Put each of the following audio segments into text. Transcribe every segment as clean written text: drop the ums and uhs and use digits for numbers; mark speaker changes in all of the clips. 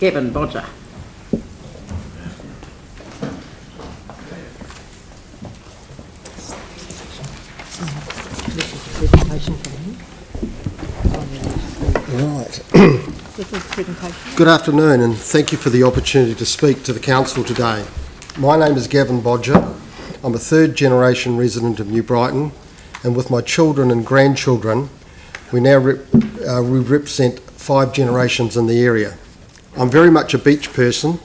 Speaker 1: Gavin Bodger.
Speaker 2: Right. Good afternoon, and thank you for the opportunity to speak to the Council today. My name is Gavin Bodger. I'm a third generation resident of New Brighton, and with my children and grandchildren, we now represent 5 generations in the area. I'm very much a beach person,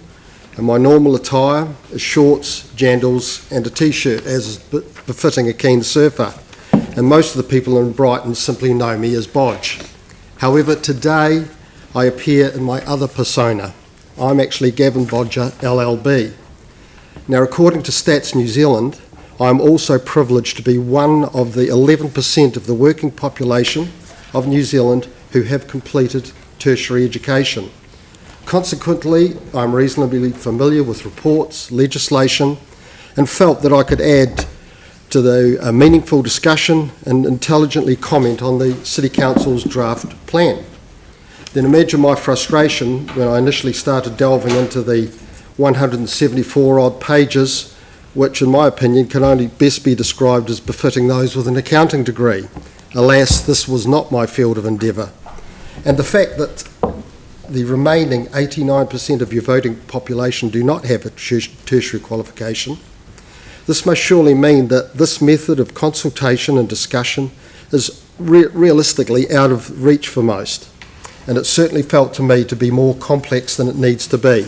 Speaker 2: and my normal attire is shorts, jandals and a t-shirt, as is befitting a keen surfer, and most of the people in Brighton simply know me as Bodge. However, today I appear in my other persona. I'm actually Gavin Bodger LLB. Now, according to Stats New Zealand, I'm also privileged to be one of the 11% of the working population of New Zealand who have completed tertiary education. Consequently, I'm reasonably familiar with reports, legislation, and felt that I could add to the meaningful discussion and intelligently comment on the City Council's draft plan. Then imagine my frustration when I initially started delving into the 174 odd pages, which in my opinion can only best be described as befitting those with an accounting degree. Alas, this was not my field of endeavour. And the fact that the remaining 89% of your voting population do not have a tertiary qualification, this must surely mean that this method of consultation and discussion is realistically out of reach for most, and it certainly felt to me to be more complex than it needs to be.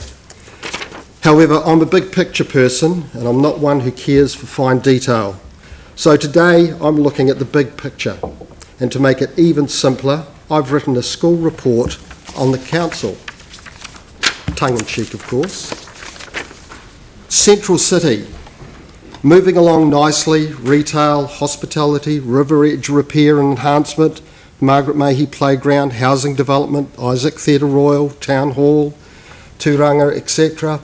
Speaker 2: However, I'm a big picture person, and I'm not one who cares for fine detail. So today I'm looking at the big picture, and to make it even simpler, I've written a school report on the council, tongue-in-cheek of course. Central City, moving along nicely, retail, hospitality, river edge repair and enhancement, Margaret Mayhew Playground, housing development, Isaac Theatre Royal, Town Hall, Turanga, etc.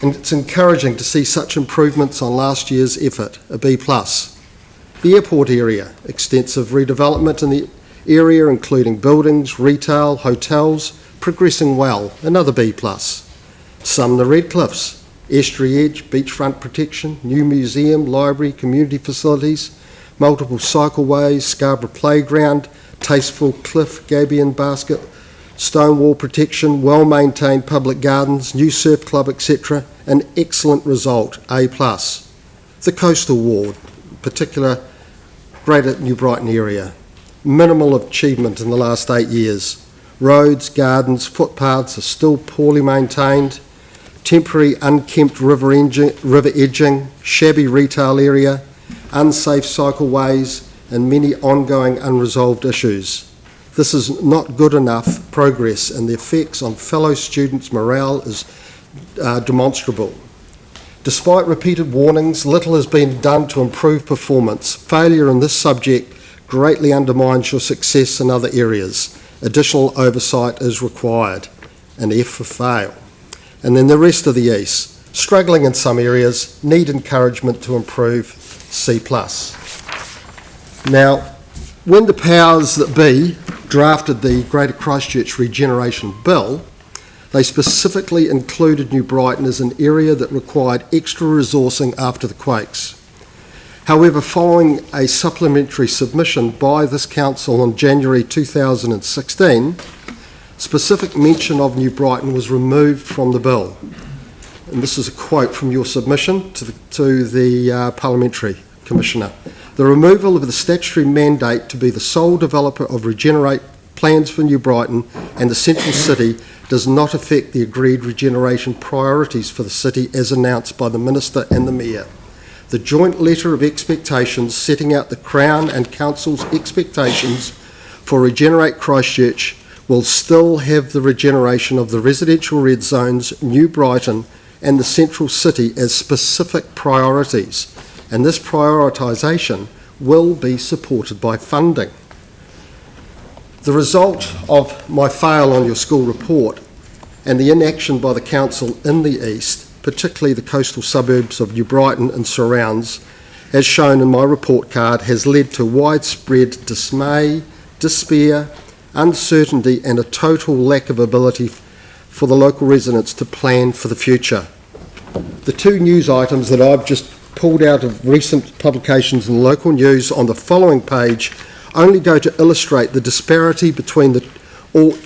Speaker 2: And it's encouraging to see such improvements on last year's effort, a B+. The airport area, extensive redevelopment in the area including buildings, retail, hotels, progressing well, another B+. Sumner Redcliffs, estuary edge, beachfront protection, new museum, library, community facilities, multiple cycleways, Scarborough Playground, tasteful cliff, gabion basket, stone wall protection, well-maintained public gardens, new surf club, etc. An excellent result, A+. The coastal ward, particular Greater New Brighton area, minimal achievement in the last 8 years. Roads, gardens, footpaths are still poorly maintained, temporary unkempt river edging, shabby retail area, unsafe cycleways, and many ongoing unresolved issues. This is not good enough progress, and the effects on fellow students' morale is demonstrable. Despite repeated warnings, little has been done to improve performance. Failure in this subject greatly undermines your success in other areas. Additional oversight is required. An F for fail. And then the rest of the East, struggling in some areas, need encouragement to improve, C+. Now, when the powers that be drafted the Greater Christchurch Regeneration Bill, they specifically included New Brighton as an area that required extra resourcing after the quakes. However, following a supplementary submission by this council in January 2016, specific mention of New Brighton was removed from the bill. And this is a quote from your submission to the Parliamentary Commissioner. The removal of the statutory mandate to be the sole developer of regenerate plans for New Brighton and the Central City does not affect the agreed regeneration priorities for the city as announced by the Minister and the Mayor. The joint letter of expectations setting out the Crown and Council's expectations for Regenerate Christchurch will still have the regeneration of the residential red zones, New Brighton and the Central City as specific priorities, and this prioritisation will be supported by funding. The result of my fail on your school report and the inaction by the council in the east, particularly the coastal suburbs of New Brighton and surrounds, as shown in my report card, has led to widespread dismay, despair, uncertainty and a total lack of ability for the local residents to plan for the future. The two news items that I've just pulled out of recent publications in local news on the following page only go to illustrate the disparity between the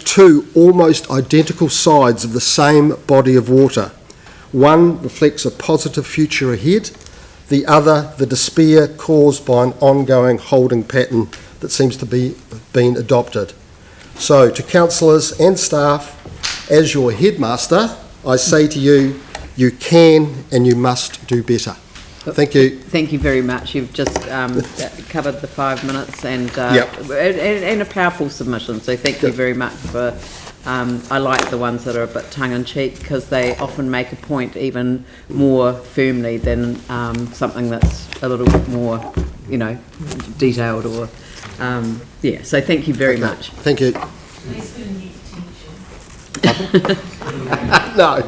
Speaker 2: two almost identical sides of the same body of water. One reflects a positive future ahead, the other the despair caused by an ongoing holding pattern that seems to be being adopted. So to councillors and staff, as your headmaster, I say to you, you can and you must do better. Thank you.
Speaker 1: Thank you very much. You've just covered the 5 minutes and a powerful submission. So thank you very much for. I like the ones that are a bit tongue-in-cheek because they often make a point even more firmly than something that's a little bit more, detailed or yeah. So thank you very much.
Speaker 2: Thank you. No.